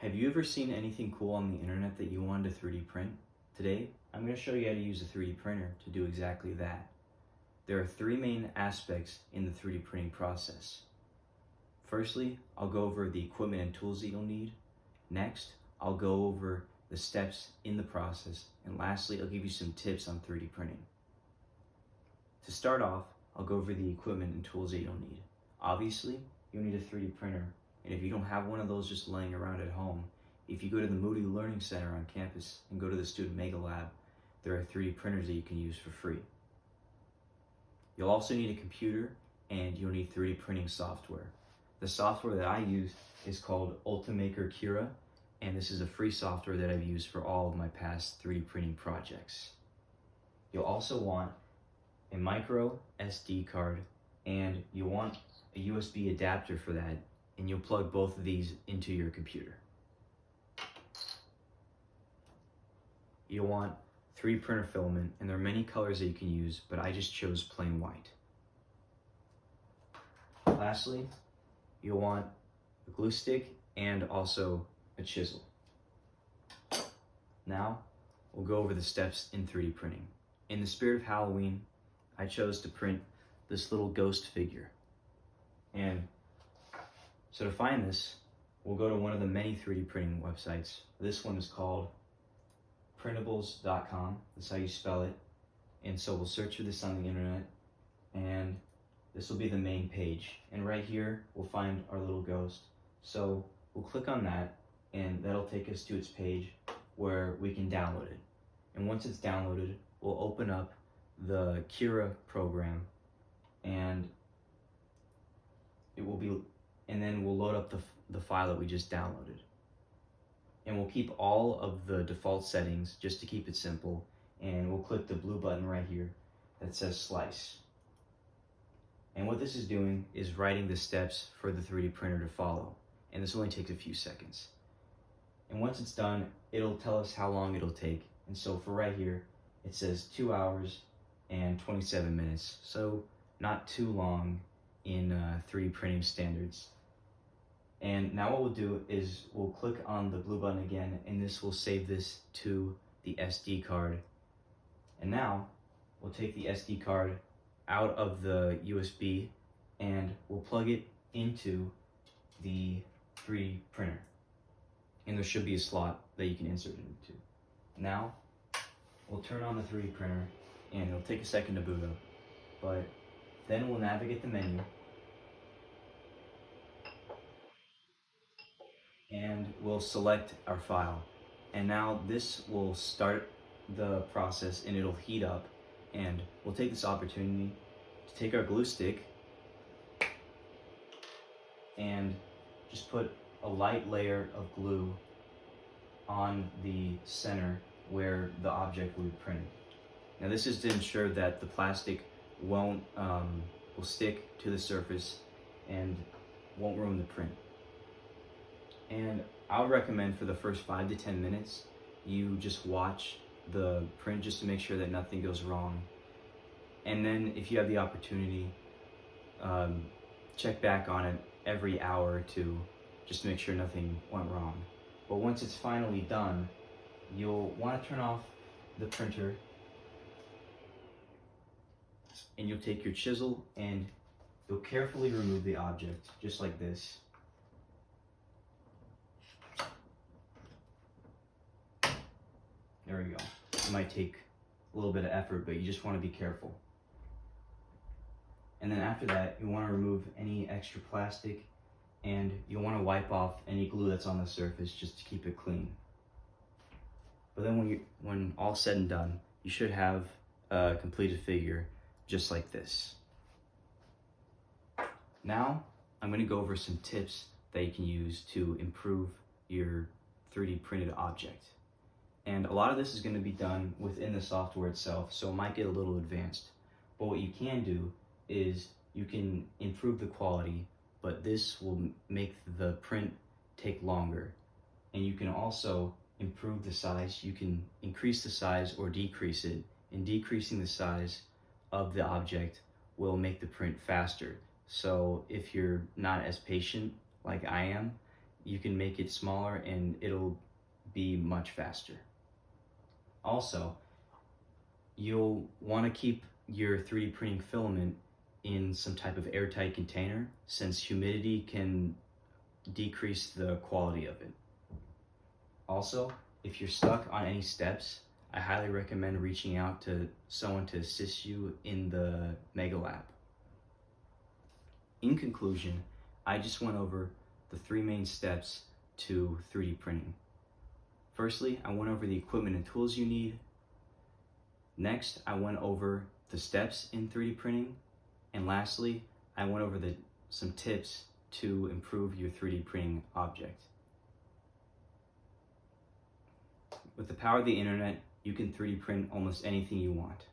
Have you ever seen anything cool on the internet that you wanted to 3D print? Today, I'm going to show you how to use a 3D printer to do exactly that. There are three main aspects in the 3D printing process. Firstly, I'll go over the equipment and tools that you'll need. Next, I'll go over the steps in the process. And lastly, I'll give you some tips on 3D printing. To start off, I'll go over the equipment and tools that you'll need. Obviously, you'll need a 3D printer. And if you don't have one of those just laying around at home, if you go to the Moody Learning Center on campus and go to the Student Mega Lab, there are 3D printers that you can use for free. You'll also need a computer and you'll need 3D printing software. The software that I use is called Ultimaker Cura, and this is a free software that I've used for all of my past 3D printing projects. You'll also want a micro SD card, and you'll want a USB adapter for that, and you'll plug both of these into your computer. You'll want 3D printer filament, and there are many colors that you can use, but I just chose plain white. Lastly, you'll want a glue stick and also a chisel. Now, we'll go over the steps in 3D printing. In the spirit of Halloween, I chose to print this little ghost figure. And so to find this, we'll go to one of the many 3D printing websites. This one is called printables.com. That's how you spell it. And so we'll search for this on the internet, and this will be the main page. And right here, we'll find our little ghost. So we'll click on that, and that'll take us to its page where we can download it. And once it's downloaded, we'll open up the Cura program, and then we'll load up the file that we just downloaded. And we'll keep all of the default settings just to keep it simple, and we'll click the blue button right here that says slice. And what this is doing is writing the steps for the 3D printer to follow, and this only takes a few seconds. And once it's done, it'll tell us how long it'll take. And so for right here, it says 2 hours and 27 minutes, so not too long in 3D printing standards. And now what we'll do is we'll click on the blue button again, and this will save this to the SD card. And now we'll take the SD card out of the USB and we'll plug it into the 3D printer. And there should be a slot that you can insert it into. Now we'll turn on the 3D printer, and it'll take a second to boot up, but then we'll navigate the menu and we'll select our file. And now this will start the process, and it'll heat up, and we'll take this opportunity to take our glue stick and just put a light layer of glue on the center where the object will be printed. Now this is to ensure that the plastic will stick to the surface and won't ruin the print. And I would recommend for the first 5 to 10 minutes, you just watch the print just to make sure that nothing goes wrong. And then if you have the opportunity, check back on it every hour or two just to make sure nothing went wrong. But once it's finally done, you'll want to turn off the printer, and you'll take your chisel and you'll carefully remove the object just like this. There we go. It might take a little bit of effort, but you just want to be careful. And then after that, you want to remove any extra plastic, and you'll want to wipe off any glue that's on the surface just to keep it clean. But then when all said and done, you should have a completed figure just like this. Now, I'm going to go over some tips that you can use to improve your 3D printed object. And a lot of this is going to be done within the software itself, so it might get a little advanced. But what you can do is you can improve the quality, but this will make the print take longer. And you can also improve the size. You can increase the size or decrease it, and decreasing the size of the object will make the print faster. So if you're not as patient like I am, you can make it smaller and it'll be much faster. Also, you'll want to keep your 3D printing filament in some type of airtight container, since humidity can decrease the quality of it. Also, if you're stuck on any steps, I highly recommend reaching out to someone to assist you in the Mega Lab. In conclusion, I just went over the 3 main steps to 3D printing. Firstly, I went over the equipment and tools you need. Next, I went over the steps in 3D printing. And lastly, I went over some tips to improve your 3D printing object. With the power of the internet, you can 3D print almost anything you want.